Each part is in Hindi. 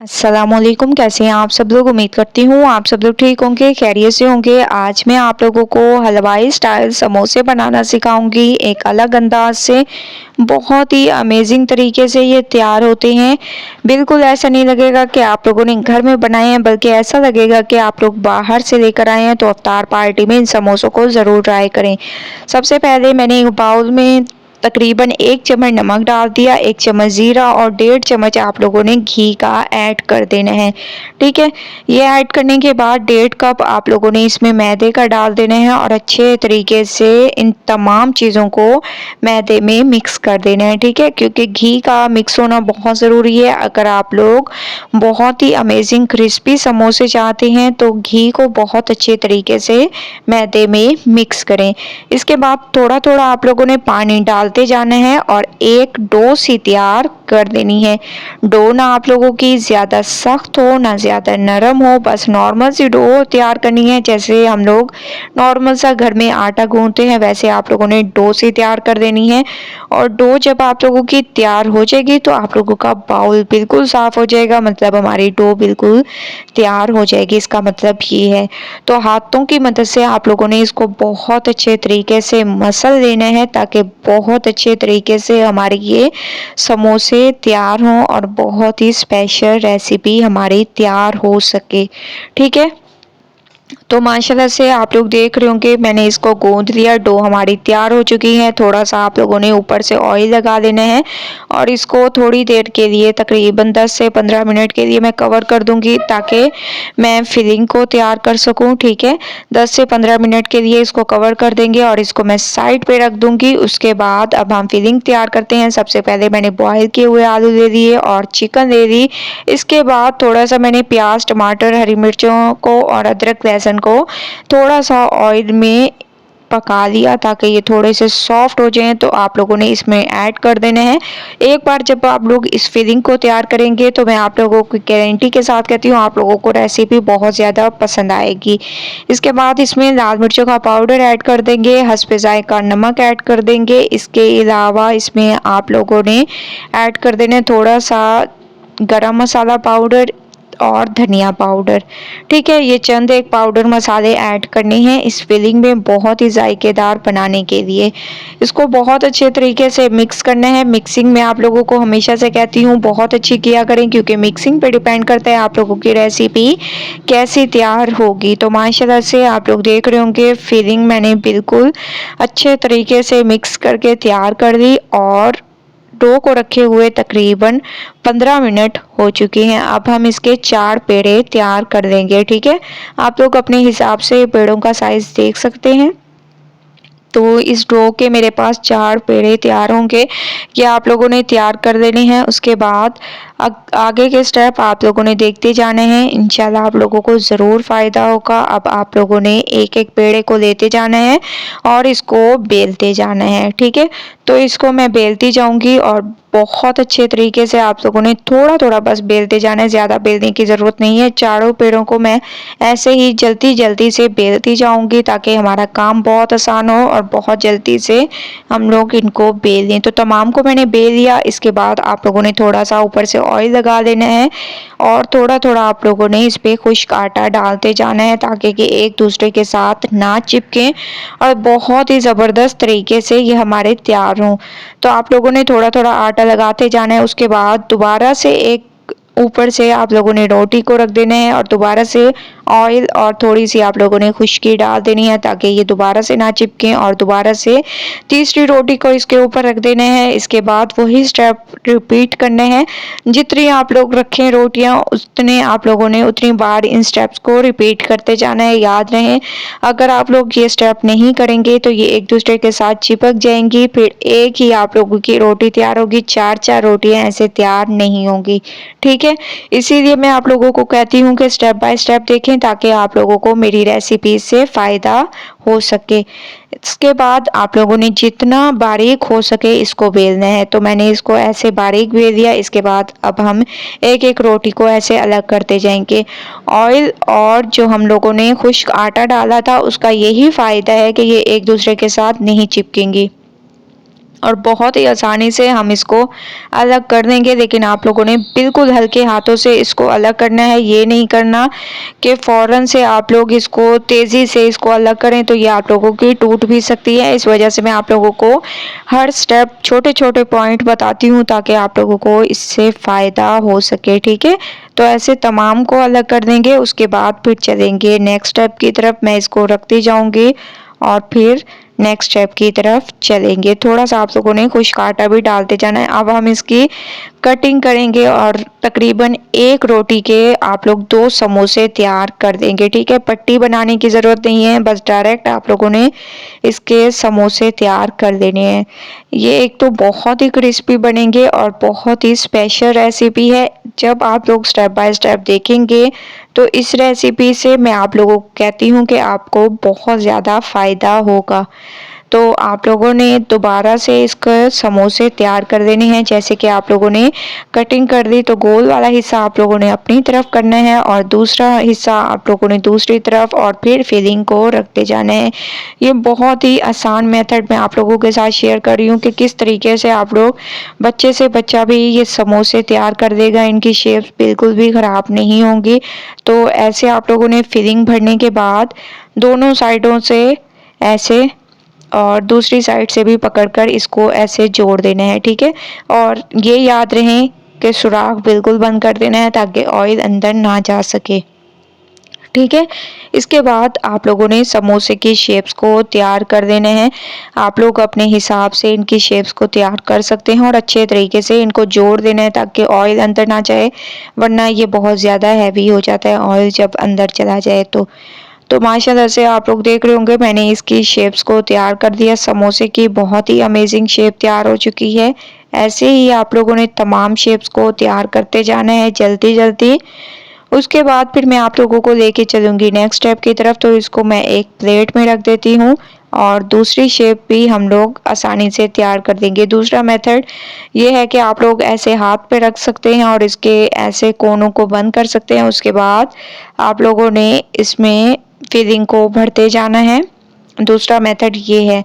अस्सलामुअलैकुम, कैसे हैं आप सब लोग। उम्मीद करती हूँ आप सब लोग ठीक होंगे, खैरियत से होंगे। आज मैं आप लोगों को हलवाई स्टाइल समोसे बनाना सिखाऊंगी एक अलग अंदाज से। बहुत ही अमेजिंग तरीके से ये तैयार होते हैं। बिल्कुल ऐसा नहीं लगेगा कि आप लोगों ने घर में बनाए हैं, बल्कि ऐसा लगेगा कि आप लोग बाहर से लेकर आए हैं। तो इफ्तार पार्टी में इन समोसों को ज़रूर ट्राई करें। सबसे पहले मैंने एक बाउल में तकरीबन 1 चम्मच नमक डाल दिया, 1 चम्मच ज़ीरा और 1.5 चम्मच आप लोगों ने घी का ऐड कर देना है। ठीक है, ये ऐड करने के बाद 1.5 कप आप लोगों ने इसमें मैदे का डाल देना है और अच्छे तरीके से इन तमाम चीज़ों को मैदे में मिक्स कर देना है। ठीक है, क्योंकि घी का मिक्स होना बहुत ज़रूरी है। अगर आप लोग बहुत ही अमेजिंग क्रिस्पी समोसे चाहते हैं तो घी को बहुत अच्छे तरीके से मैदे में मिक्स करें। इसके बाद थोड़ा थोड़ा आप लोगों ने पानी डालते जाना है और एक डो सी तैयार कर देनी है। डो ना आप लोगों की ज़्यादा सख्त हो ना ज़्यादा नरम हो, बस नॉर्मल सी डो तैयार करनी है। जैसे हम लोग नॉर्मल सा घर में आटा गूंथते हैं, वैसे आप लोगों ने डो सी तैयार कर देनी है। और डो जब आप लोगों की तैयार हो जाएगी तो आप लोगों का बाउल बिल्कुल साफ़ हो जाएगा, मतलब हमारी डो बिल्कुल तैयार हो जाएगी, इसका मतलब ये है। तो हाथों की मदद से आप लोगों ने इसको बहुत अच्छे तरीके से मसल लेना है, ताकि बहुत अच्छे तरीके से हमारे ये समोसे तैयार हों और बहुत ही स्पेशल रेसिपी हमारी तैयार हो सके। ठीक है, तो माशाल्लाह से आप लोग देख रहे होंगे मैंने इसको गूंद लिया, डो हमारी तैयार हो चुकी है। थोड़ा सा आप लोगों ने ऊपर से ऑयल लगा देना है और इसको थोड़ी देर के लिए तकरीबन 10 से 15 मिनट के लिए मैं कवर कर दूंगी, ताकि मैं फिलिंग को तैयार कर सकूं। ठीक है, 10 से 15 मिनट के लिए इसको कवर कर देंगे और इसको मैं साइड पे रख दूंगी। उसके बाद अब हम फिलिंग तैयार करते हैं। सबसे पहले मैंने बॉयल किए हुए आलू ले लिए और चिकन ले ली। इसके बाद थोड़ा सा मैंने प्याज, टमाटर, हरी मिर्चों को और अदरक लहसुन को थोड़ा सा ऑयल में पका लिया, ताकि ये थोड़े से सॉफ्ट हो जाएं। तो आप लोगों ने इसमें ऐड कर देने हैं। एक बार जब आप लोग इस फिलिंग को तैयार करेंगे तो मैं आप लोगों की गारंटी के साथ कहती हूँ आप लोगों को रेसिपी बहुत ज़्यादा पसंद आएगी। इसके बाद इसमें लाल मिर्चों का पाउडर ऐड कर देंगे, हस्बे जायका नमक ऐड कर देंगे। इसके अलावा इसमें आप लोगों ने ऐड कर देना थोड़ा सा गरम मसाला पाउडर और धनिया पाउडर। ठीक है, ये चंद एक पाउडर मसाले ऐड करने हैं इस फिलिंग में बहुत ही जायकेदार बनाने के लिए। इसको बहुत अच्छे तरीके से मिक्स करना है। मिक्सिंग में आप लोगों को हमेशा से कहती हूँ बहुत अच्छी किया करें, क्योंकि मिक्सिंग पे डिपेंड करता है आप लोगों की रेसिपी कैसी तैयार होगी। तो माशाल्लाह से आप लोग देख रहे होंगे फिलिंग मैंने बिल्कुल अच्छे तरीके से मिक्स करके तैयार कर ली और डो को रखे हुए तकरीबन 15 मिनट हो चुके हैं। अब हम इसके 4 पेड़े तैयार कर लेंगे। ठीक है, आप लोग अपने हिसाब से पेड़ों का साइज देख सकते हैं। तो इस डो के मेरे पास 4 पेड़े तैयार होंगे, ये आप लोगों ने तैयार कर लेने हैं। उसके बाद आगे के स्टेप आप लोगों ने देखते जाने हैं, इंशाल्लाह आप लोगों को ज़रूर फ़ायदा होगा। अब आप लोगों ने एक एक पेड़े को लेते जाना है और इसको बेलते जाना है। ठीक है, तो इसको मैं बेलती जाऊंगी और बहुत अच्छे तरीके से आप लोगों ने थोड़ा थोड़ा बस बेलते जाना है, ज़्यादा बेलने की ज़रूरत नहीं है। चारों पेड़ों को मैं ऐसे ही जल्दी जल्दी से बेलती जाऊंगी, ताकि हमारा काम बहुत आसान हो और बहुत जल्दी से हम लोग इनको बेल लें। तो तमाम को मैंने बेल लिया। इसके बाद आप लोगों ने थोड़ा सा ऊपर से ऑयल लगा देना है और थोड़ा थोड़ा आप लोगों ने इस पे खुश्क आटा डालते जाना है, ताकि कि एक दूसरे के साथ ना चिपके और बहुत ही ज़बरदस्त तरीके से ये हमारे तैयार हों। तो आप लोगों ने थोड़ा थोड़ा आटा लगाते जाना है। उसके बाद दोबारा से एक ऊपर से आप लोगों ने रोटी को रख देना है और दोबारा से ऑयल और थोड़ी सी आप लोगों ने खुश्की डाल देनी है, ताकि ये दोबारा से ना चिपके। और दोबारा से तीसरी रोटी को इसके ऊपर रख देना है। इसके बाद वही स्टेप रिपीट करने हैं। जितनी आप लोग रखें रोटियां, उतने आप लोगों ने उतनी बार इन स्टेप्स को रिपीट करते जाना है। याद रहे, अगर आप लोग ये स्टेप नहीं करेंगे तो ये एक दूसरे के साथ चिपक जाएंगी, फिर एक ही आप लोगों की रोटी तैयार होगी, 4-4 रोटियां ऐसे तैयार नहीं होंगी। ठीक है, इसीलिए मैं आप लोगों को कहती हूँ कि स्टेप बाय स्टेप देखें, ताकि आप लोगों को मेरी रेसिपी से फ़ायदा हो सके। इसके बाद आप लोगों ने जितना बारीक हो सके इसको बेलना है। तो मैंने इसको ऐसे बारीक बेल दिया। इसके बाद अब हम एक एक रोटी को ऐसे अलग करते जाएंगे। ऑयल और जो हम लोगों ने खुश्क आटा डाला था उसका यही फ़ायदा है कि ये एक दूसरे के साथ नहीं चिपकेंगी। और बहुत ही आसानी से हम इसको अलग कर देंगे। लेकिन आप लोगों ने बिल्कुल हल्के हाथों से इसको अलग करना है, ये नहीं करना कि फ़ौरन से आप लोग इसको तेज़ी से इसको अलग करें तो ये आप लोगों की टूट भी सकती है। इस वजह से मैं आप लोगों को हर स्टेप छोटे-छोटे पॉइंट बताती हूँ ताकि आप लोगों को इससे फ़ायदा हो सके, ठीक है। तो ऐसे तमाम को अलग कर देंगे, उसके बाद फिर चलेंगे नेक्स्ट स्टेप की तरफ। मैं इसको रखती जाऊँगी और फिर नेक्स्ट स्टेप की तरफ चलेंगे। थोड़ा सा आप लोगों ने कुछ कांटा भी डालते जाना है। अब हम इसकी कटिंग करेंगे और तकरीबन एक रोटी के आप लोग 2 समोसे तैयार कर देंगे, ठीक है। पट्टी बनाने की ज़रूरत नहीं है, बस डायरेक्ट आप लोगों ने इसके समोसे तैयार कर देने हैं। ये एक तो बहुत ही क्रिस्पी बनेंगे और बहुत ही स्पेशल रेसिपी है। जब आप लोग स्टेप बाय स्टेप देखेंगे तो इस रेसिपी से मैं आप लोगों को कहती हूँ कि आपको बहुत ज़्यादा फ़ायदा होगा। तो आप लोगों ने दोबारा से इसके समोसे तैयार कर देने हैं। जैसे कि आप लोगों ने कटिंग कर दी तो गोल वाला हिस्सा आप लोगों ने अपनी तरफ करना है और दूसरा हिस्सा आप लोगों ने दूसरी तरफ, और फिर फिलिंग को रखते जाना है। ये बहुत ही आसान मेथड मैं आप लोगों के साथ शेयर कर रही हूँ कि किस तरीके से आप लोग बच्चे से बच्चा भी ये समोसे तैयार कर देगा। इनकी शेप्स बिल्कुल भी ख़राब नहीं होंगी। तो ऐसे आप लोगों ने फिलिंग भरने के बाद दोनों साइडों से ऐसे और दूसरी साइड से भी पकड़कर इसको ऐसे जोड़ देना है, ठीक है। और ये याद रहे कि सुराख बिल्कुल बंद कर देना है ताकि ऑयल अंदर ना जा सके, ठीक है। इसके बाद आप लोगों ने समोसे की शेप्स को तैयार कर देने हैं। आप लोग अपने हिसाब से इनकी शेप्स को तैयार कर सकते हैं और अच्छे तरीके से इनको जोड़ देना है ताकि ऑयल अंदर ना जाए, वरना ये बहुत ज़्यादा हैवी हो जाता है ऑयल जब अंदर चला जाए तो माशाल्लाह से आप लोग देख रहे होंगे मैंने इसकी शेप्स को तैयार कर दिया। समोसे की बहुत ही अमेजिंग शेप तैयार हो चुकी है। ऐसे ही आप लोगों ने तमाम शेप्स को तैयार करते जाना है जल्दी जल्दी। उसके बाद फिर मैं आप लोगों को लेके चलूँगी नेक्स्ट स्टेप की तरफ। तो इसको मैं एक प्लेट में रख देती हूँ और दूसरी शेप भी हम लोग आसानी से तैयार कर देंगे। दूसरा मेथड ये है कि आप लोग ऐसे हाथ पे रख सकते हैं और इसके ऐसे कोनों को बंद कर सकते हैं। उसके बाद आप लोगों ने इसमें फिलिंग को भरते जाना है। दूसरा मेथड ये है,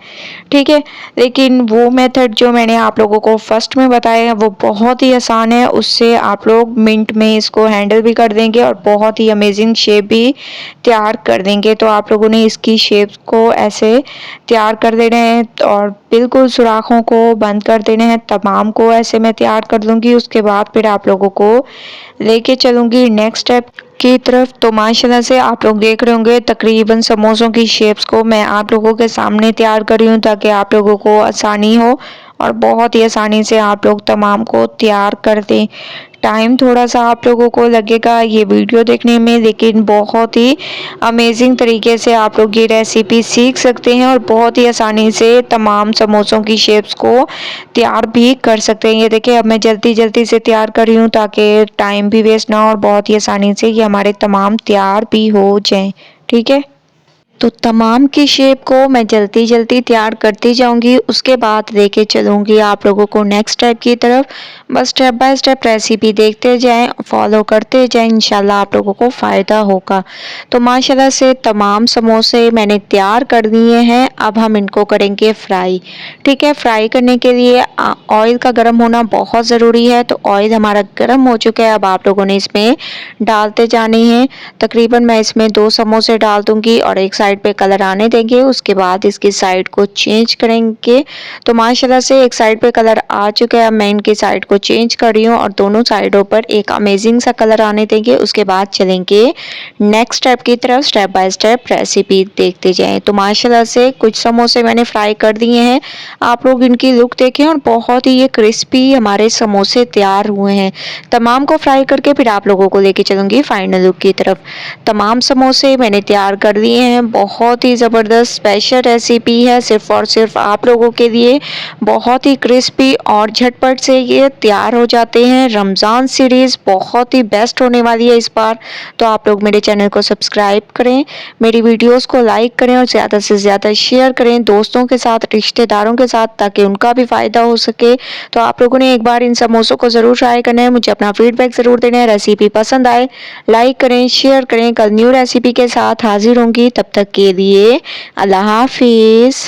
ठीक है। लेकिन वो मेथड जो मैंने आप लोगों को फर्स्ट में बताया है वो बहुत ही आसान है। उससे आप लोग मिनट में इसको हैंडल भी कर देंगे और बहुत ही अमेजिंग शेप भी तैयार कर देंगे। तो आप लोगों ने इसकी शेप को ऐसे तैयार कर देना है और बिल्कुल सुराखों को बंद कर देना है। तमाम को ऐसे मैं तैयार कर लूँगी। उसके बाद फिर आप लोगों को लेके चलूँगी नेक्स्ट स्टेप की तरफ। तो माशाल्लाह से आप लोग देख रहे होंगे तकरीबन समोसों की शेप्स को मैं आप लोगों के सामने तैयार कर रही हूँ ताकि आप लोगों को आसानी हो और बहुत ही आसानी से आप लोग तमाम को तैयार कर दें। टाइम थोड़ा सा आप लोगों को लगेगा ये वीडियो देखने में, लेकिन बहुत ही अमेजिंग तरीके से आप लोग ये रेसिपी सीख सकते हैं और बहुत ही आसानी से तमाम समोसों की शेप्स को तैयार भी कर सकते हैं। ये देखिए अब मैं जल्दी जल्दी से तैयार कर रही हूँ ताकि टाइम भी वेस्ट ना हो और बहुत ही आसानी से ये हमारे तमाम तैयार भी हो जाएं, ठीक है। तो तमाम की शेप को मैं जल्दी जल्दी तैयार करती जाऊंगी। उसके बाद लेके चलूंगी आप लोगों को नेक्स्ट स्टेप की तरफ। बस स्टेप बाय स्टेप रेसिपी देखते जाएं, फॉलो करते जाएं, इंशाल्लाह आप लोगों को फ़ायदा होगा। तो माशाल्लाह से तमाम समोसे मैंने तैयार कर दिए हैं। अब हम इनको करेंगे फ्राई, ठीक है। फ्राई करने के लिए ऑयल का गर्म होना बहुत ज़रूरी है। तो ऑयल हमारा गर्म हो चुका है। अब आप लोगों ने इसमें डालते जाने हैं। तकरीबन मैं इसमें 2 समोसे डाल दूंगी और एक साइड पे कलर आने देंगे। उसके बाद इसकी साइड को चेंज करेंगे। तो माशाल्लाह से एक साइड पे कलर आ चुका है। अब मैं इनकी साइड को चेंज कर रही हूँ और दोनों साइडों पर एक अमेजिंग सा कलर आने देंगे। उसके बाद चलेंगे नेक्स्ट स्टेप की तरफ। स्टेप बाय स्टेप रेसिपी देखते जाएं। तो माशाल्लाह से कुछ समोसे मैंने फ्राई कर दिए हैं। आप लोग इनकी लुक देखें और बहुत ही ये क्रिस्पी हमारे समोसे तैयार हुए हैं। तमाम को फ्राई करके फिर आप लोगों को लेके चलूंगी फाइनल लुक की तरफ। तमाम समोसे मैंने तैयार कर दिए हैं। बहुत ही ज़बरदस्त स्पेशल रेसिपी है सिर्फ और सिर्फ आप लोगों के लिए। बहुत ही क्रिस्पी और झटपट से ये तैयार हो जाते हैं। रमज़ान सीरीज़ बहुत ही बेस्ट होने वाली है इस बार। तो आप लोग मेरे चैनल को सब्सक्राइब करें, मेरी वीडियोस को लाइक करें और ज़्यादा से ज़्यादा शेयर करें दोस्तों के साथ, रिश्तेदारों के साथ, ताकि उनका भी फ़ायदा हो सके। तो आप लोगों ने एक बार इन समोसों को ज़रूर ट्राई करना है। मुझे अपना फीडबैक ज़रूर देना है। रेसिपी पसंद आए लाइक करें, शेयर करें। कल न्यू रेसिपी के साथ हाजिर होंगी। तब तक के लिए अल्लाह हाफिज़।